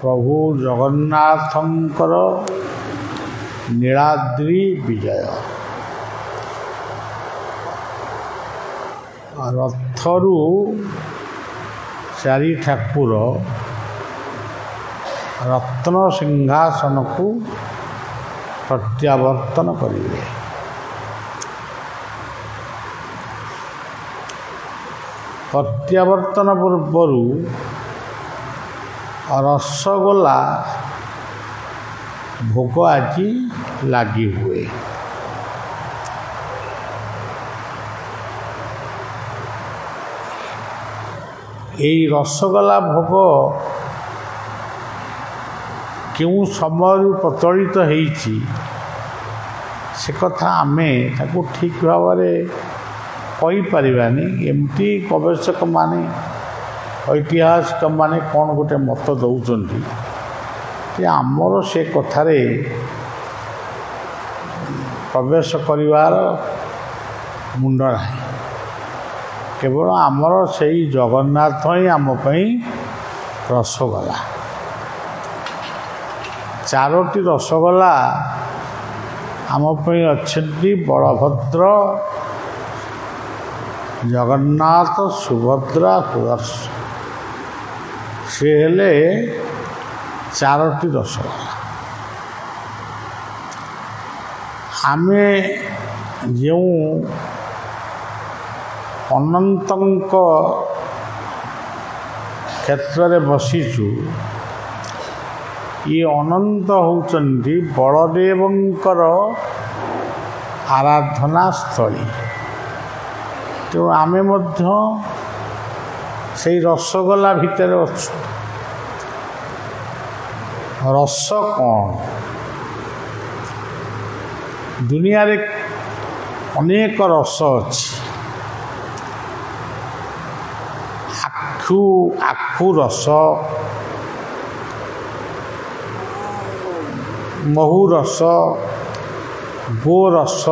प्रभु जगन्नाथंकर नीलाद्रि विजय रथरू चारि ठाकुर रत्न सिंहासन को प्रत्यावर्तन करेंगे। प्रत्यावर्तन पूर्व रसगोला भोग आज लगी हुए। यही रसगोला भोग क्यों समय प्रचलित होईची से कथा आमे ताको ठीक भाव में कही पारिबानी। एमती गवेषक माने ऐतिहासिक माने कौन गोटे मत दौरान कि आमर से कथारे प्रवेश करिवार मुंड नहीं। केवल आमर से जगन्नाथ ही आम रसगोला चारोटी रसगोला आम अच्छा बलभद्र जगन्नाथ सुभद्रा सुदर्शन से हेले चारोटी रसगोला। आमे जो अनंतंक क्षेत्र में बसीचु ये अनंत होउचंदी बलदेवंकर आराधना स्थली। तो आमे मध्य से रसगोला भितर अच्छु। रस कौन दुनिया रे अनेक रस अच्छी। आखु रस महू रस गो रस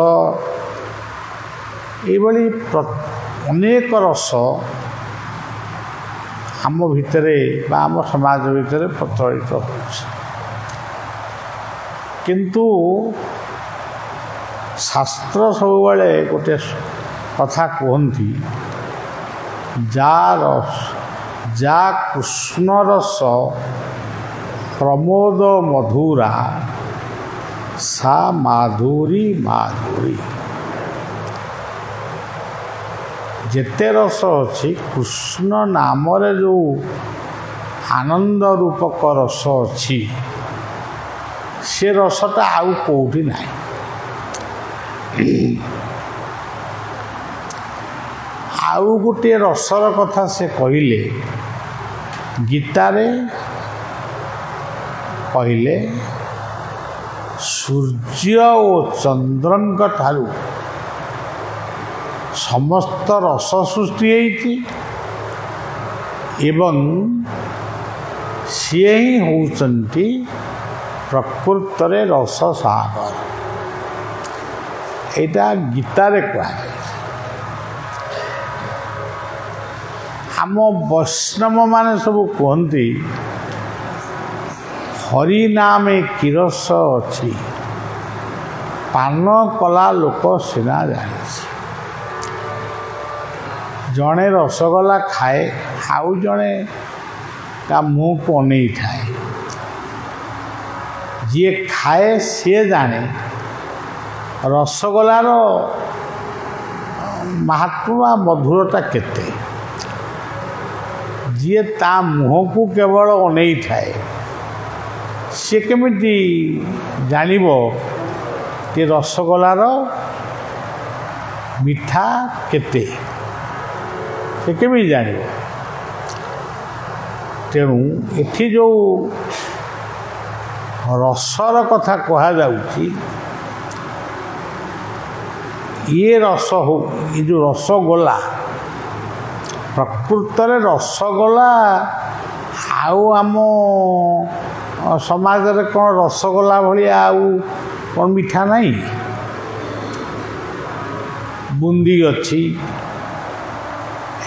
ये अनेक रस आम भितरे बा आम समाज भितरे प्रचलित हो। किंतु शास्त्र सब गोटे कथा कहती जा कृष्ण रस प्रमोद मधुरा सा माधुरी माधुरी। जेते रस अच्छी कृष्ण नाम जो आनंद रूपक रस अच्छी से रसटा आउ कौटी नहीं। आउ गोटे रसर कथा से कहले गीतारे कहले सूर्य और चंद्रंक ठारू समस्त रस सृष्टि होती एवं सी ही होती प्रकृत रस सागर। यहाँ गीतारे कहुए। आम वैष्णव माने सब कहती हरि नाम किरस अच्छी पान कला लोक सीना जानी। जड़े रसगोला खाए आउ जड़े ता मुँह को अनेई थाए। जी खाए सी जाने रसगोलार महात्मा मधुरता केते। जी ता मुँह को केवल अनेई थाए सी केमिति जानिबो कि रसगोलार मिठा केते से केमिति जानिबो। तेणु एठी जो रसर कथा कहा जाउची ये रस हो ये जो रसगोला प्रकृत रसगोला आउ आम समाज रे कौन रसगोला भाया आउ कौन मिठा नहीं। बुंदी अच्छी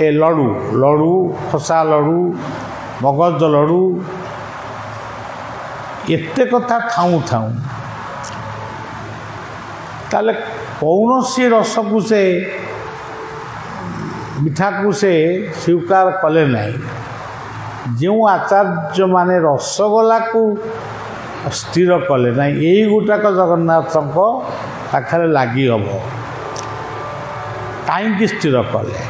ए लडू लडू खसा लडू मगज लडू एते कथा थाऊ थाऊ ताले कौनसी रस को से मिठा को से स्वीकार कले नहीं जो आचार्य माने रसगोला को स्थिर कले ना यही गुटाक जगन्नाथ पाखे लगी हम कहीं स्थिर कले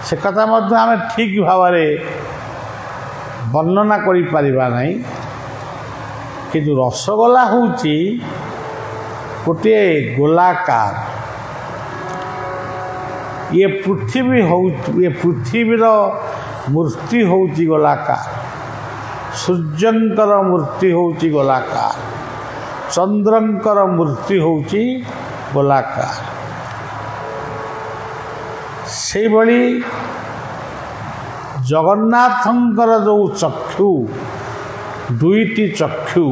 से कथा आम ठीक भाव वर्णना करिपरिबा नहीं किंतु रसगोला होची गोटे गोलाकार ये पृथ्वीर मूर्ति होची गोलाकार सूर्यंकर मूर्ति होची गोलाकार चंद्रंकर मूर्ति होची गोलाकार से भली जगन्नाथंकर जो चक्षु दुईटी चक्षु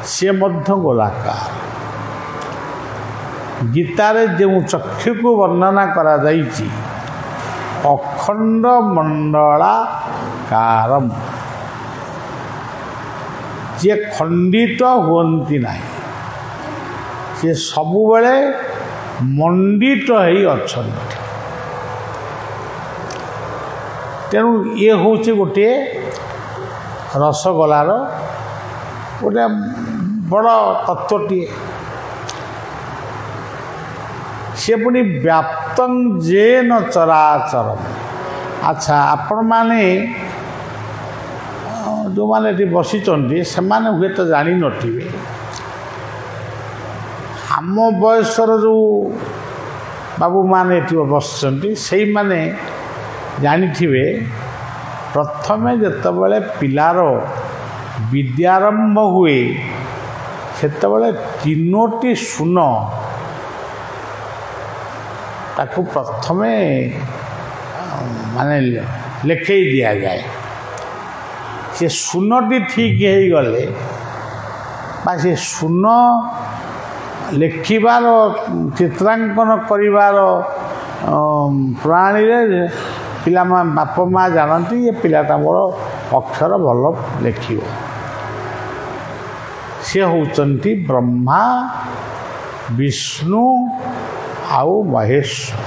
से मध्य गोलाकार गीतारे जो चक्षु को वर्णना करा जाइछि अखंड मंडलाकारम जे खंडित हुअन्ति नाही से सबुबले मंडित ही अछन्ति तेणु ये हूँ गोटे रसगोलार गोटे बड़ तत्वटे सी पुणी व्याप्तं जेन चराचरम। अच्छा आपण माने जो माने बसी से माने हुए तो जानी नथिबे आम बयसर जो बाबू माने बसचंती से माने जानिथिबे प्रथमे जेतबेले पिलार विद्यारंभ हुए सेतबेले तीनोटी सुन ताकू प्रथमे माने लेखे दिया जाए से सुनटी ठीक हो गले से सुन लेखिबार चित्रांकन करिवार प्रणाली पिला बाप माँ जानती ये पिलाटा मोर अक्षर भल लेख सी होचंती ब्रह्मा विष्णु आउ महेश्वर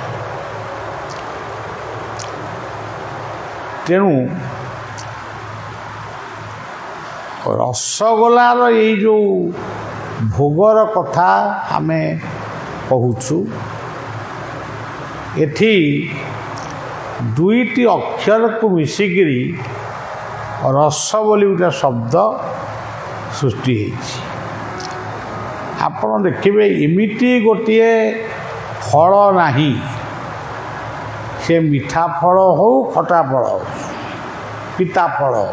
तेणु रसगोलार ये जो भोगर कथा आमे कहूचु एठी दुईटी अक्षर को मिसिकी रस बोली गोटे शब्द सृष्टि आपण देखिए इमिटी गोटे फल नहीं से मीठा फल हो खटा फल हो पिता फल हो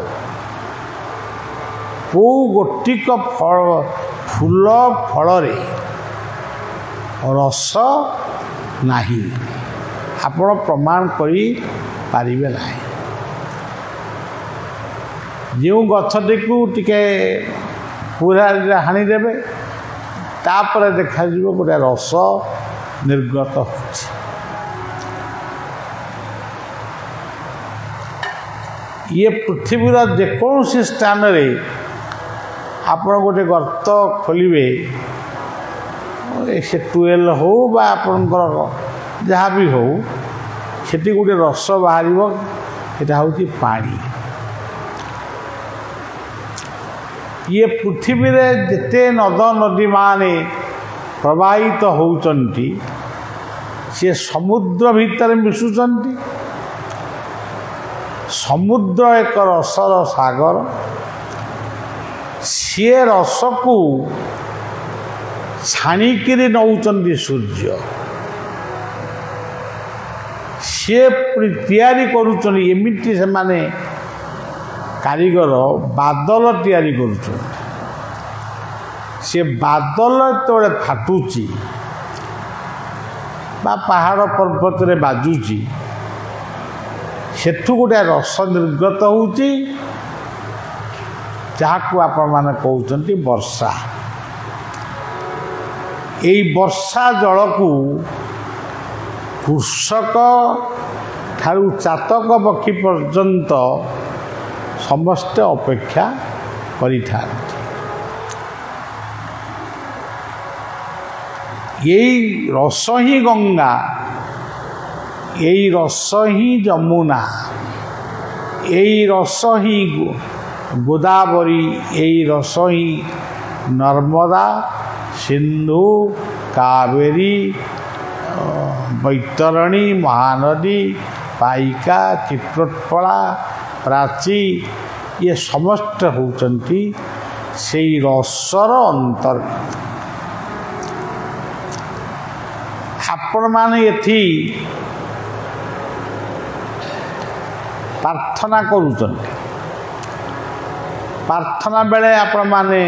को गोटिक फल फूल फल रस नहीं आपण प्रमाण करी पारिबे नहीं जो गछटी को टिके पूरा हाणीदेवे तापर देखा गोटे रस निर्गत हो ये पृथ्वीर जेकोसी स्थान रे आपण गोटे गर्त खोलिबे से टुएल हो बा आपणकर जहाँ भी हो सेठी गोटे रस बाहर यहाँ हूँ पानी ये पृथ्वी रे जेते नद नदी माने प्रवाहित होउचंती से समुद्र भीतर मिशुचंती समुद्र एक रसर सागर सी रस को छाणिकी नौचंती सूर्य सी तैयारी करुचंती एमिटी से माने कारीगर बादल तैयारी करुचंती से बादल तो फाटुची बा पहाड़ पर्वत रे बाजुची सेठू गोटे रस निर्गत होउची जहाँ आपण माने कहउचंती वर्षा एई वर्षा जल को कृषक ठारू चातक पक्षी पर्यंत समस्ते अपेक्षा କରିଥାନ୍ତି। ଏଇ ରସ ହିଁ ଗଙ୍ଗା, ଏଇ ରସ ହିଁ ଯମୁନା, ଏଇ ରସ ହିଁ ଗୋଦାବରୀ, ଏଇ ରସ ହିଁ ନର୍ମଦା, ସିନ୍ଧୁ, କାବେରୀ, ବୈତରଣୀ, ମହାନଦୀ, ପାଇକା, ଚିତ୍ରୋତ୍ପଳା, ପ୍ରାଚୀ, ଇଏ ସମସ୍ତେ ହେଉଛନ୍ତି ସେଇ ରସର ଅନ୍ତର୍ଗତ। ଆପଣମାନେ ଏଠି ପ୍ରାର୍ଥନା କରୁଛନ୍ତି। ପ୍ରାର୍ଥନା ବେଳେ ଆପଣମାନେ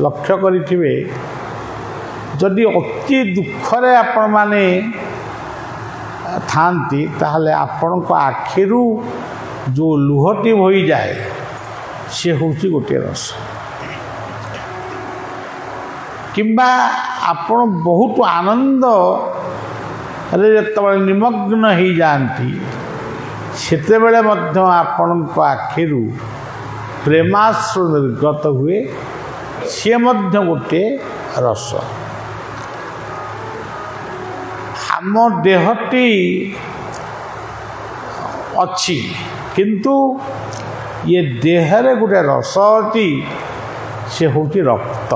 ଲକ୍ଷ୍ୟ କରିଥିବେ, ଯଦି ଅତି ଦୁଃଖରେ ଆପଣମାନେ ଥାଆନ୍ତି ତାହେଲେ ଆପଣଙ୍କ ଆଖିରୁ ଯେଉଁ ଲୁହଟି ବୋହିଯାଏ ସେ ହେଉଛି ଗୋଟିଏ ରସ। କିମ୍ବା ଆପଣ ବହୁତ ଆନନ୍ଦରେ ଯେତେବେଳେ ନିମଗ୍ନ ହେଇଯାଆନ୍ତି ସେତେବେଳେ ମଧ୍ୟ ଆପଣଙ୍କ ଆଖିରୁ ପ୍ରେମାଶ୍ରୁ ନିର୍ଗତ ହୁଏ, ସିଏ ମଧ୍ୟ ଗୋଟିଏ ରସ। ଆମ ଦେହଟି ଅଛି କିନ୍ତୁ ଇଏ ଦେହରେ ଗୋଟେ ରସ ଅଛି, ସେ ହେଉଛି ରକ୍ତ।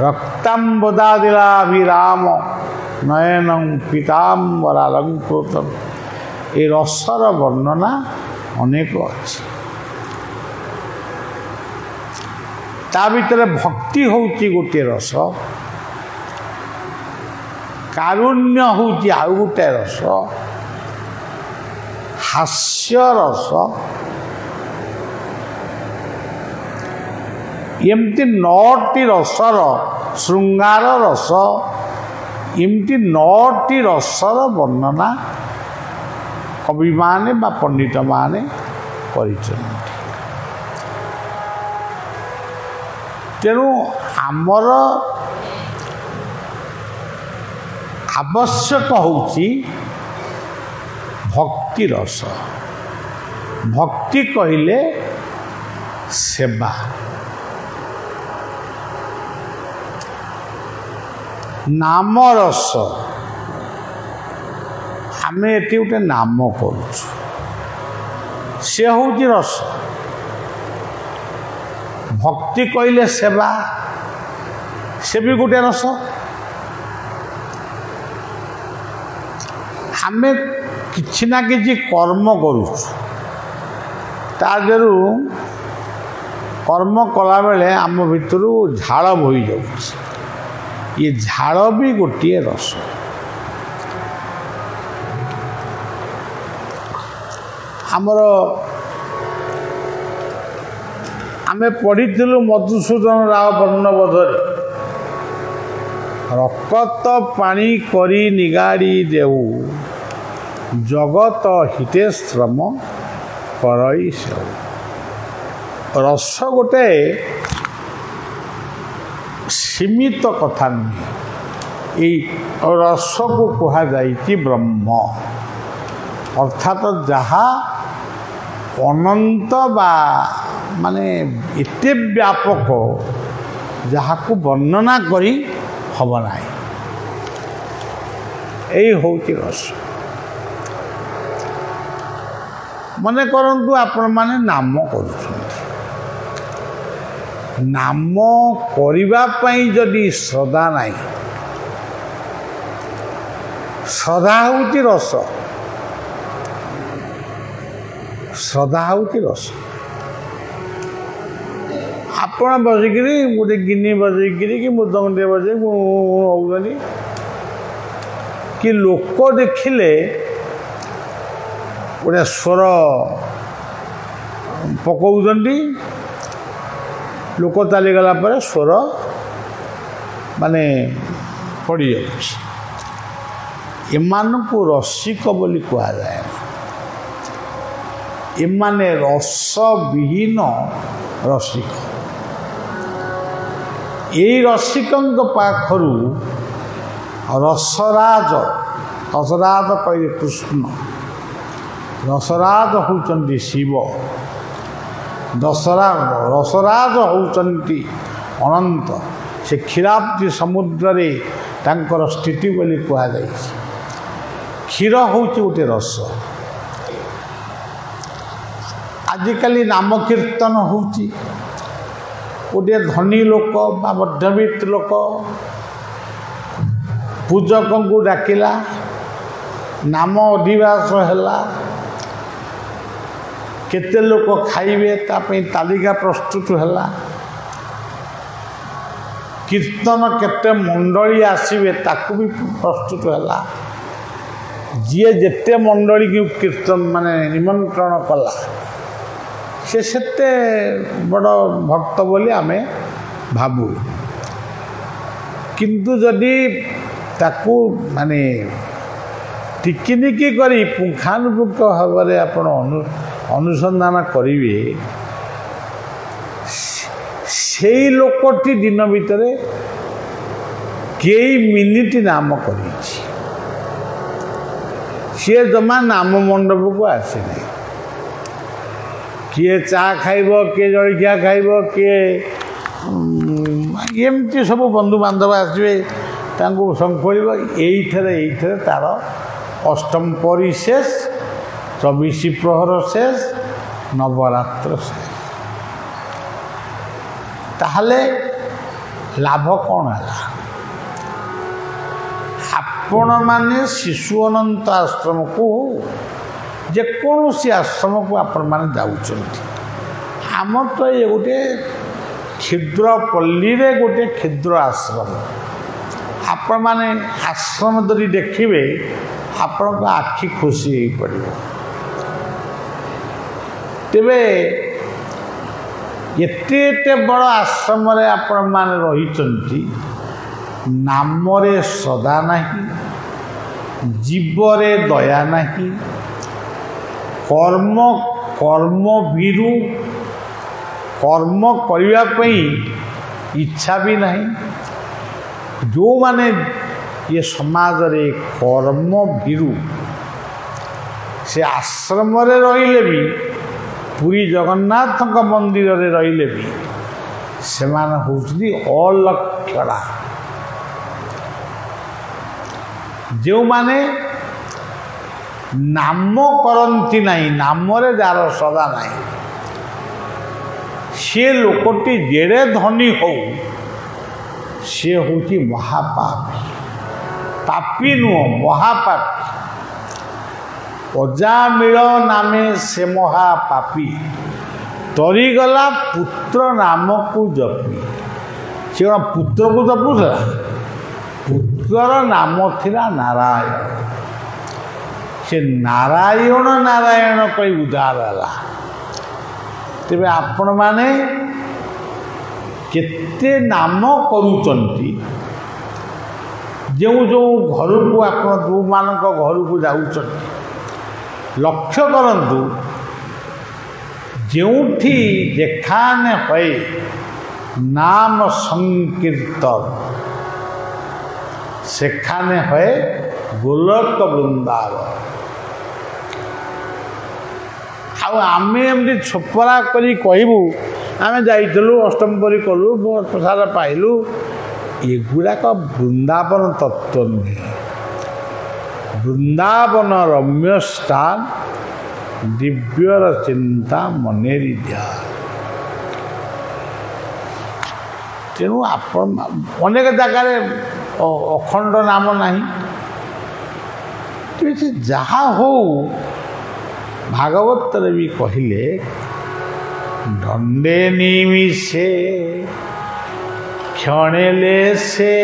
ରକ୍ତାମ୍ବଦାଦିଳାଭିରାମ ନୟନଂ ପୀତାମ୍ବରାଲଙ୍କୃତଂ। ଏ ରସର ବର୍ଣ୍ଣନା ଅନେକ ଅଛି। ତା ଭିତରେ ଭକ୍ତି ହେଉଛି ଗୋଟିଏ ରସ, କାରୁଣ୍ୟ ହେଉଛି ଆଉ ଗୋଟିଏ ରସ, ହାସ୍ୟ ରସ, ଏମିତି 9ଟି ରସର, ଶୃଙ୍ଗାର ରସ, ଏମିତି 9ଟି ରସର ବର୍ଣ୍ଣନା କବିମାନେ ବା ପଣ୍ଡିତମାନେ କରିଛନ୍ତି। ତେଣୁ ଆମର ଆବଶ୍ୟକ ହେଉଛି ଭକ୍ତି ରସ। ଭକ୍ତି କହିଲେ ସେବା। ନାମ ରସ, ଆମେ ଏଠି ଗୋଟେ ନାମ କରୁଛୁ, ସେ ହେଉଛି ରସ। ଭକ୍ତି କହିଲେ ସେବା, ସେ ବି ଗୋଟେ ରସ। ଆମେ କିଛି ନା କିଛି କର୍ମ କରୁଛୁ, ତା ଦେହରୁ କର୍ମ କଲାବେଳେ ଆମ ଭିତରୁ ଝାଳ ବୋହିଯାଉଛି, ଏ ଝାଳ ବି ଗୋଟିଏ ରସ। ଆମେ ପଢ଼ିଥିଲୁ ମଧୁସୂଦନ ରାଓ ବର୍ଣ୍ଣବୋଧରେ, ରକତ ପାଣି କରି ନିଗାଡ଼ି ଦେଉ, ଜଗତ ହିତେ ଶ୍ରମ କରଇ ସେଉ। ରସ ଗୋଟେ ସୀମିତ କଥା ନୁହେଁ, ଏଇ ରସକୁ କୁହାଯାଇଛି ବ୍ରହ୍ମ, ଅର୍ଥାତ୍ ଯାହା ଅନନ୍ତ ବା ମାନେ ଏତେ ବ୍ୟାପକ ଯାହାକୁ ବର୍ଣ୍ଣନା କରି ହେବ ନାହିଁ, ଏଇ ହେଉଛି ରସ। ମନେ କରନ୍ତୁ ଆପଣମାନେ ନାମ କରୁଛନ୍ତି, ନାମ କରିବା ପାଇଁ ଯଦି ଶ୍ରଦ୍ଧା ନାହିଁ, ଶ୍ରଦ୍ଧା ହେଉଛି ରସ, ଶ୍ରଦ୍ଧା ହେଉଛି ରସ। ଆପଣ ବସିକିରି ଗୋଟେ ଗିନି ବଜେଇକିରି କି ମୃଦଙ୍ଗଟିଏ ବଜେଇ ହେଉଛନ୍ତି, କି ଲୋକ ଦେଖିଲେ ଗୋଟେ ସ୍ୱର ପକାଉଛନ୍ତି, ଲୋକ ଚାଲିଗଲା ପରେ ସ୍ୱର ମାନେ ପଡ଼ିଯାଉଛି। ଏମାନଙ୍କୁ ରସିକ ବୋଲି କୁହାଯାଏ। ଏମାନେ ରସବିହୀନ ରସିକ। ଏଇ ରସିକଙ୍କ ପାଖରୁ ରସରାଜ, ରସରାଜ କହିଲେ କୃଷ୍ଣ, ରସରାଜ ହେଉଛନ୍ତି ଶିବ, ରସରାଜ ହେଉଛନ୍ତି ଅନନ୍ତ। ସେ କ୍ଷୀରାବ୍ଧି ସମୁଦ୍ରରେ ତାଙ୍କର ସ୍ଥିତି ବୋଲି କୁହାଯାଇଛି। କ୍ଷୀର ହେଉଛି ଗୋଟେ ରସ। ଆଜିକାଲି ନାମ କୀର୍ତ୍ତନ ହେଉଛି। ଗୋଟିଏ ଧନୀ ଲୋକ ବା ମଧ୍ୟବିତ୍ତ ଲୋକ ପୂଜକଙ୍କୁ ଡାକିଲା, ନାମ ଅଧିବାସ ହେଲା, କେତେ ଲୋକ ଖାଇବେ ତା ପାଇଁ ତାଲିକା ପ୍ରସ୍ତୁତ ହେଲା, କୀର୍ତ୍ତନ କେତେ ମଣ୍ଡଳୀ ଆସିବେ ତାକୁ ବି ପ୍ରସ୍ତୁତ ହେଲା। ଯିଏ ଯେତେ ମଣ୍ଡଳୀକୁ କୀର୍ତ୍ତନ ମାନେ ନିମନ୍ତ୍ରଣ କଲା ସେ ସେତେ ବଡ଼ ଭକ୍ତ ବୋଲି ଆମେ ଭାବୁ। କିନ୍ତୁ ଯଦି ତାକୁ ମାନେ ଟିକିନିକି କରି ପୁଙ୍ଖାନୁପୁଙ୍ଖ ଭାବରେ ଆପଣ ଅନୁସନ୍ଧାନ କରିବେ, ସେଇ ଲୋକଟି ଦିନ ଭିତରେ କେଇ ମିନିଟ୍ ନାମ କରିଛି। ସିଏ ଜମା ନାମ ମଣ୍ଡପକୁ ଆସିନି। କିଏ ଚା ଖାଇବ, କିଏ ଜଳଖିଆ ଖାଇବ, କିଏ ଏମିତି ସବୁ ବନ୍ଧୁବାନ୍ଧବ ଆସିବେ, ତାଙ୍କୁ ଶଙ୍ଖଳିବ। ଏଇଥିରେ ତା'ର ଅଷ୍ଟମ ପରି ଶେଷ, 24 ପ୍ରହର ଶେଷ, ନବରାତ୍ର ଶେଷ। ତାହେଲେ ଲାଭ କ'ଣ ହେଲା? ଆପଣମାନେ ଶିଶୁ ଅନନ୍ତ ଆଶ୍ରମକୁ ଯେକୌଣସି ଆଶ୍ରମକୁ ଆପଣମାନେ ଯାଉଛନ୍ତି, ଆମର ତ ଏ ଗୋଟେ କ୍ଷୁଦ୍ର ପଲ୍ଲୀରେ ଗୋଟେ କ୍ଷୁଦ୍ର ଆଶ୍ରମ। ଆପଣମାନେ ଆଶ୍ରମ ଯଦି ଦେଖିବେ ଆପଣଙ୍କ ଆଖି ଖୁସି ହେଇପଡ଼ିବ। ତେବେ ଏତେ ବଡ଼ ଆଶ୍ରମରେ ଆପଣମାନେ ରହିଛନ୍ତି, ନାମରେ ଶ୍ରଦ୍ଧା ନାହିଁ, ଜୀବରେ ଦୟା ନାହିଁ, କର୍ମ ଭୀରୁ କର୍ମ କରିବା ପାଇଁ ଇଚ୍ଛା ବି ନାହିଁ। ଯେଉଁମାନେ ଏ ସମାଜରେ କର୍ମ ଭୀରୁ, ସେ ଆଶ୍ରମରେ ରହିଲେ ବି, ପୁରୀ ଜଗନ୍ନାଥଙ୍କ ମନ୍ଦିରରେ ରହିଲେ ବି, ସେମାନେ ହେଉଛନ୍ତି ଅଲକ୍ଷଣା। ଯେଉଁମାନେ ନାମ କରନ୍ତି ନାହିଁ, ନାମରେ ଯାହାର ଶ୍ରଦ୍ଧା ନାହିଁ, ସେ ଲୋକଟି ଯେଡ଼େ ଧନୀ ହଉ, ସେ ହେଉଛି ମହାପାପୀ। ପାପୀ ନୁହଁ, ମହାପାପୀ। ଅଜାମିଳ ନାମେ ସେ ମହାପାପୀ, ତରିଗଲା ପୁତ୍ର ନାମକୁ ଜପି। ସେ କ'ଣ ପୁତ୍ରକୁ ଜପୁଥିଲା? ପୁତ୍ରର ନାମ ଥିଲା ନାରାୟଣ। ସେ ନାରାୟଣ କହି ଉଦ୍ଧାର ହେଲା। ତେବେ ଆପଣମାନେ କେତେ ନାମ କରୁଛନ୍ତି? ଯେଉଁ ଘରକୁ ଆପଣ ଯେଉଁମାନଙ୍କ ଘରକୁ ଯାଉଛନ୍ତି, ଲକ୍ଷ୍ୟ କରନ୍ତୁ, ଯେଉଁଠି ଯେଖାନେ ହଏ ନାମ ସଂକୀର୍ତ୍ତନ, ସେখানে হয়ে গোলক বৃন্দাবন। ଆଉ ଆମେ ଏମିତି ଛୋପରା କରି କହିବୁ ଆମେ ଯାଇଥିଲୁ, ଅଷ୍ଟମ ପରି କଲୁ, ପ୍ରସାଦ ପାଇଲୁ, ଏଗୁଡ଼ାକ ବୃନ୍ଦାବନ ତତ୍ତ୍ୱ ନୁହେଁ। ବୃନ୍ଦାବନ ରମ୍ୟ ସ୍ଥାନ, ଦିବ୍ୟର ଚିନ୍ତା ମନେରି ଧ୍ୟାନ। ତେଣୁ ଆପଣ ଅନେକ ଜାଗାରେ ଅଖଣ୍ଡ ନାମ ନାହିଁ। ତେବେ ସେ ଯାହା ହଉ, ଭାଗବତରେ ବି କହିଲେ, ଦଣ୍ଡେ ନିମିଷେ କ୍ଷଣେଲେ ସେ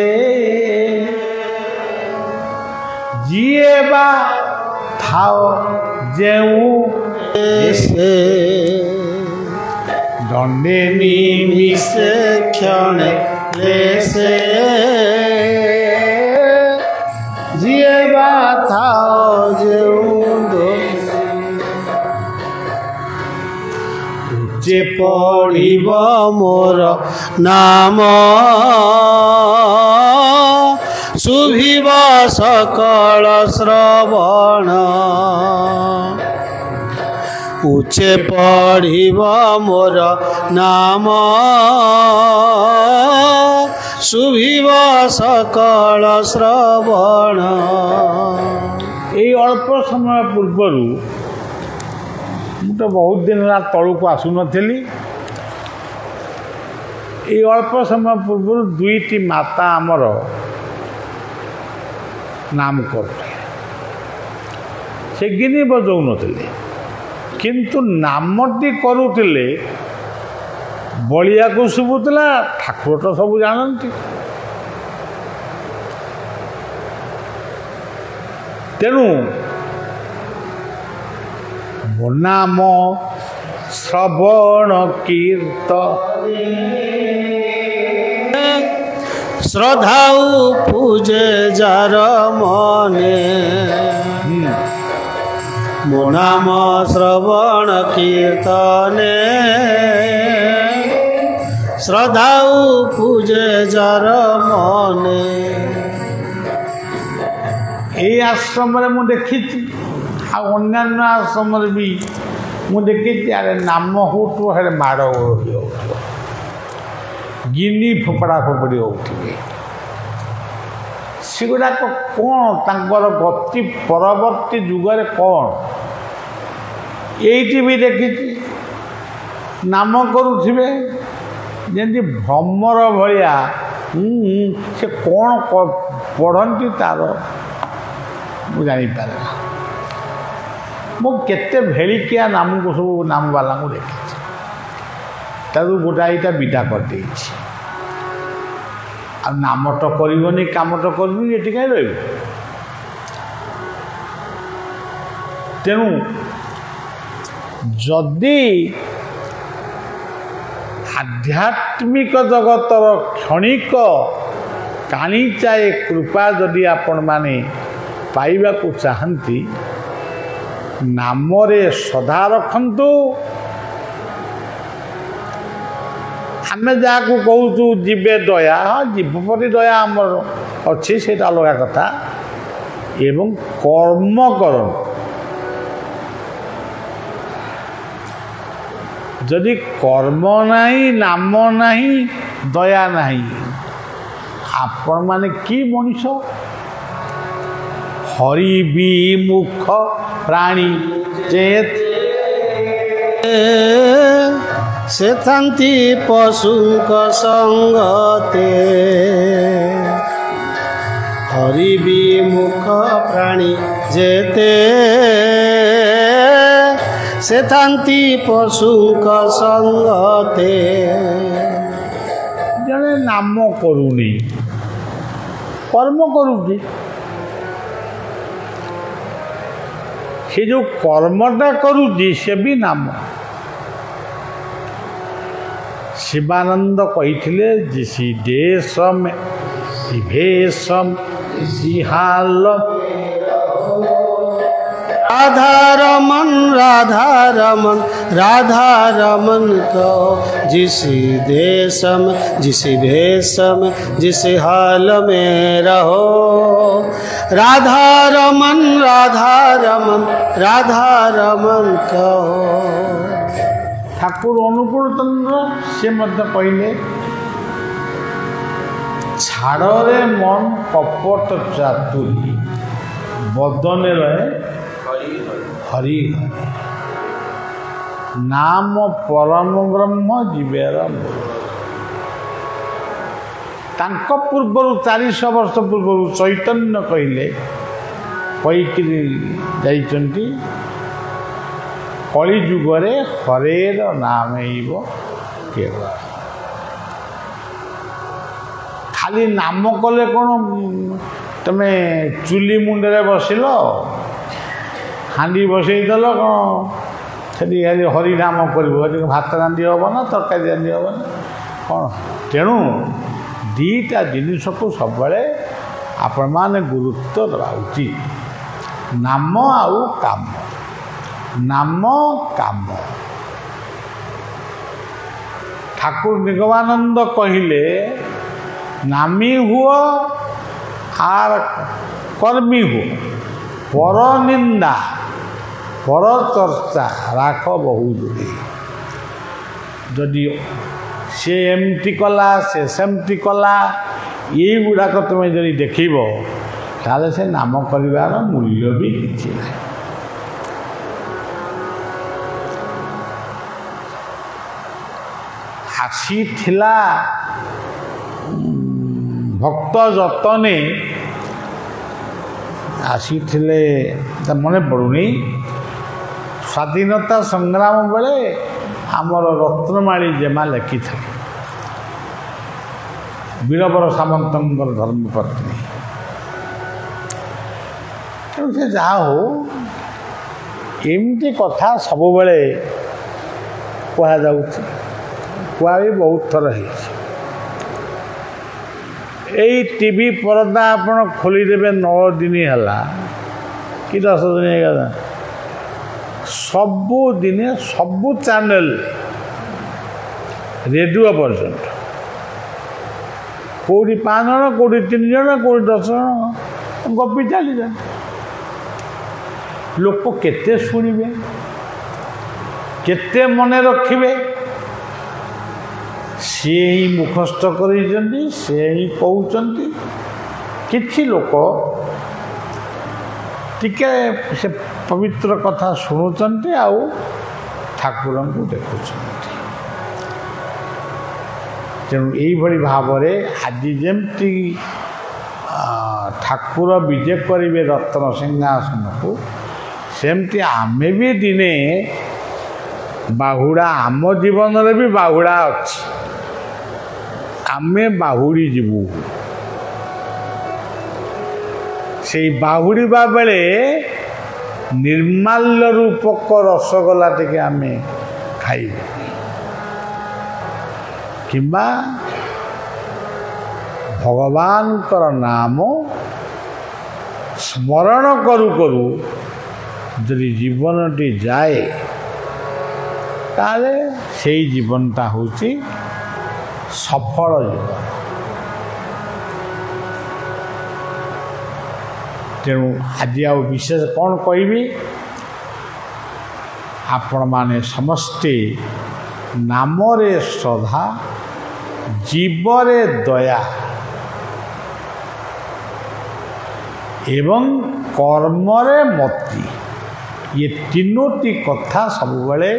ଯିଏ ବା ଥାଅ ଯେଉଁ ସେ, ଦଣ୍ଡେ ନିମିଷେ କ୍ଷଣେଲେ ସେ ଯିଏ ବା ଥାଅ ଯେଉଁ ଯେ ପଢ଼ିବ ମୋର ନାମ, ଶୁଭିବ ସକଳ ଶ୍ରବଣ। उचे पढ़िब मोर नाम शुभिब सकल श्रवण। ये अल्प समय पूर्वर तो बहुत दिन है तलू को आसु नी। ये अल्प समय पूर्व दुईटी माता आमर नाम करते से गिनी बजाऊ नथिले किंतु नामटी करुले बलिया को शुभुला ठाकुर तो सब जानती। तेणु मो नाम श्रवण कीर्तन श्रद्धाऊ पूजे जार मने मो नाम श्रवण कीर्तने श्रद्धाऊ पूजे जार मने। ये आश्रम मु देखी अन्य आश्रम भी मु देखी अरे नाम हो माड़ गिनी फोपड़ा फोपड़ी होते सेगुड़ाक कौन तांकर गति परवर्ती जुगरे कौन ये भी देखी नाम करुवे जमी भ्रमर भाया से कौन पढ़ती तार मु जापर मुझे भेड़िकिया नाम को सब नाम वाला को देखी तारू गोटाईटा विदा कर नाम तो करनी काम तो करनी ये कहीं रही। तेणु जदि आध्यात्मिक जगतर क्षणिक काणीचाए कृपा जदि आपण माने पाइबा को चाहती नामरे सदा रखंतु। आमे जहाँ को कहूँ जीवे दया हाँ जीव प्रति दया आमर अच्छी से अलग कथा एवं कर्म कर जदि कर्म नहीं नाम नहीं दया नहीं आपण माने की मनीष हरि विमुख प्राणी चेत से थांती पशुक संगते हरि विमुख प्राणी जेते से थांती पशुक संगते। जड़े नाम करूनी कर्म करुची से जो कर्मटा करुची से भी नाम शिवानंद कही जिसी देशम विभेशम जिहाल राधारमन राधारमन राधारमन तो जिसी देशम जिसी भेषम जिस हाल में रहो राधारमन राधारमन राधारमन कहो। ठाकुर अनुकूल चंद्र से मध्य कहले छाड़े मन कपट चातुरी बदने रहे हरि नाम परम ब्रह्म जीवेर तांको पूर्वर 400 वर्ष पूर्वर चैतन्य कहले कहीकि जाइचंती कली जुगरे हरेर नाम केवल खाली नाम कले कौन तमे चुली मुंडे बसिल हांडी बसईदेल कौन से हरि नाम कर भात रांधि हम ना तरकारी रांधि हम ना कौन। तेणु दीटा जिनिस को सब आपण मैंने गुरुत्व देवा उचित नाम आउ काम नाम काम। ठाकुर निगमानंद कहले नामी हुआ आर कर्मी हो पर निंदा ପରଚର୍ଚ୍ଚା ରାଖ ବହୁ ଦୂରେ। ଯଦି ସେ ଏମିତି କଲା ସେ ସେମିତି କଲା ଏଇଗୁଡ଼ାକ ତୁମେ ଯଦି ଦେଖିବ ତାହେଲେ ସେ ନାମ କରିବାର ମୂଲ୍ୟ ବି କିଛି ନାହିଁ। ଆସିଥିଲା ଭକ୍ତ ଯତନେ ଆସିଥିଲେ ତା ମନେ ପଡ଼ୁନି। ସ୍ୱାଧୀନତା ସଂଗ୍ରାମ ବେଳେ ଆମର ରତ୍ନମାଳୀ ଜେମା ଲେଖିଥିଲେ, ବୀରବର ସାମନ୍ତଙ୍କର ଧର୍ମପତ୍ନୀ। ତେଣୁ ସେ ଯାହା ହଉ ଏମିତି କଥା ସବୁବେଳେ କୁହାଯାଉଛି, କୁହା ବି ବହୁତ ଥର ହେଇଛି। ଏଇ ଟିଭି ପରଦା ଆପଣ ଖୋଲିଦେବେ 9 ଦିନ ହେଲା କି 10 ଦିନ ହେଇଗଲା, ସବୁଦିନେ ସବୁ ଚ୍ୟାନେଲ ରେଡ଼ିଓ ପର୍ଯ୍ୟନ୍ତ କେଉଁଠି 5 ଜଣ କେଉଁଠି 3 ଜଣ କେଉଁଠି 10 ଜଣ ଗପି ଚାଲିଯାଏ। ଲୋକ କେତେ ଶୁଣିବେ, କେତେ ମନେ ରଖିବେ? ସିଏ ହିଁ ମୁଖସ୍ଥ କରିଛନ୍ତି, ସିଏ ହିଁ କହୁଛନ୍ତି। କିଛି ଲୋକ ଟିକେ ସେ ପବିତ୍ର କଥା ଶୁଣୁଛନ୍ତି ଆଉ ଠାକୁରଙ୍କୁ ଦେଖୁଛନ୍ତି। ତେଣୁ ଏଇଭଳି ଭାବରେ ଆଜି ଯେମିତି ଠାକୁର ବିଜେ କରିବେ ରତ୍ନ ସିଂହାସନକୁ, ସେମିତି ଆମେ ବି ଦିନେ ବାହୁଡ଼ା, ଆମ ଜୀବନରେ ବି ବାହୁଡ଼ା ଅଛି। ଆମେ ବାହୁଡ଼ି ଯିବୁ। ସେଇ ବାହୁଡ଼ିବା ବେଳେ ନିର୍ମାଲ୍ୟ ରୂପକ ରସଗୋଲା ଟିକେ ଆମେ ଖାଇବୁ, କିମ୍ବା ଭଗବାନଙ୍କର ନାମ ସ୍ମରଣ କରୁ କରୁ ଯଦି ଜୀବନଟି ଯାଏ ତାହେଲେ ସେଇ ଜୀବନଟା ହେଉଛି ସଫଳ ଜୀବନ। ତେଣୁ ଆଜି ଆଉ ବିଶେଷ କ'ଣ କହିବି, ଆପଣମାନେ ସମସ୍ତେ ନାମରେ ଶ୍ରଦ୍ଧା, ଜୀବରେ ଦୟା ଏବଂ କର୍ମରେ ମତି, ଏ ତିନୋଟି କଥା ସବୁବେଳେ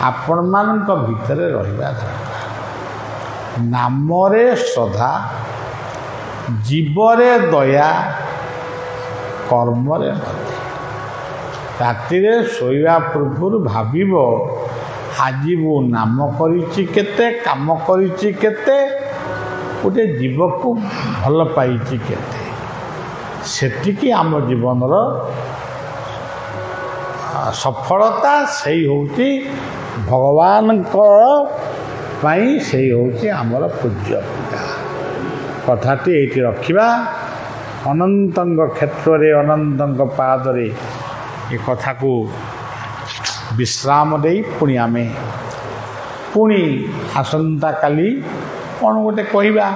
ଆପଣମାନଙ୍କ ଭିତରେ ରହିବା ଦରକାର। ନାମରେ ଶ୍ରଦ୍ଧା, ଜୀବରେ ଦୟା, କର୍ମରେ ମତି। ରାତିରେ ଶୋଇବା ପୂର୍ବରୁ ଭାବିବ, ଆଜି ମୁଁ ନାମ କରିଛି କେତେ, କାମ କରିଛି କେତେ, ଗୋଟେ ଜୀବକୁ ଭଲ ପାଇଛି କେତେ। ସେତିକି ଆମ ଜୀବନର ସଫଳତା। ସେଇ ହେଉଛି ଭଗବାନଙ୍କ ପାଇଁ, ସେଇ ହେଉଛି ଆମର ପୂଜ୍ୟ ପୂଜା। କଥାଟି ଏଇଠି ରଖିବା। ଅନନ୍ତଙ୍କ କ୍ଷେତ୍ରରେ, ଅନନ୍ତଙ୍କ ପାଦରେ ଏ କଥାକୁ ବିଶ୍ରାମ ଦେଇ ପୁଣି ଆସନ୍ତାକାଲି କ'ଣ ଗୋଟେ କହିବା।